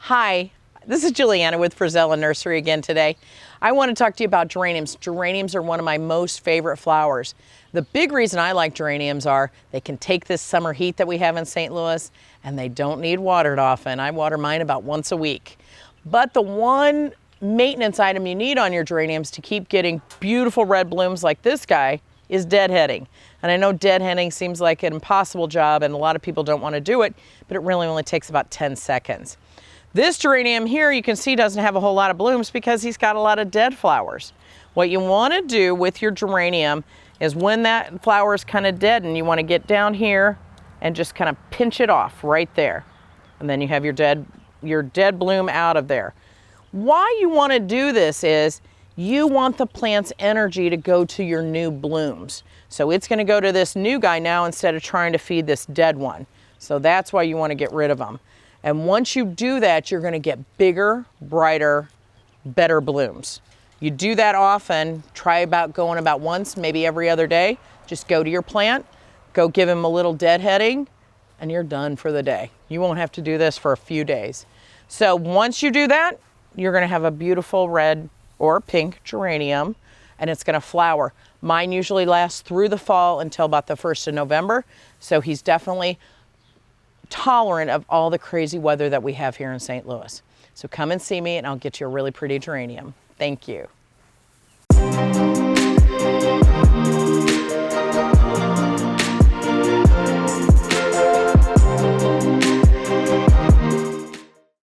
Hi, this is Juliana with Frisella Nursery again today. I want to talk to you about geraniums. Geraniums are one of my most favorite flowers. The big reason I like geraniums are they can take this summer heat that we have in St. Louis and they don't need watered often. I water mine about once a week. But the one maintenance item you need on your geraniums to keep getting beautiful red blooms like this guy is deadheading. And I know deadheading seems like an impossible job and a lot of people don't want to do it, but it really only takes about 10 seconds. This geranium here, you can see, doesn't have a whole lot of blooms because he's got a lot of dead flowers. What you want to do with your geranium is when that flower is kind of dead, and you want to get down here and just kind of pinch it off right there. And then you have your dead bloom out of there. Why you want to do this is you want the plant's energy to go to your new blooms. So it's going to go to this new guy now instead of trying to feed this dead one. So that's why you want to get rid of them. And once you do that, you're going to get bigger, brighter, better blooms. You do that often. Try going about once, maybe every other day. Just go to your plant, go give him a little deadheading, and you're done for the day. You won't have to do this for a few days. So once you do that, you're going to have a beautiful red or pink geranium, and it's going to flower. Mine usually lasts through the fall until about the 1st of November. So he's definitely tolerant of all the crazy weather that we have here in St. Louis. So come and see me and I'll get you a really pretty geranium. Thank you.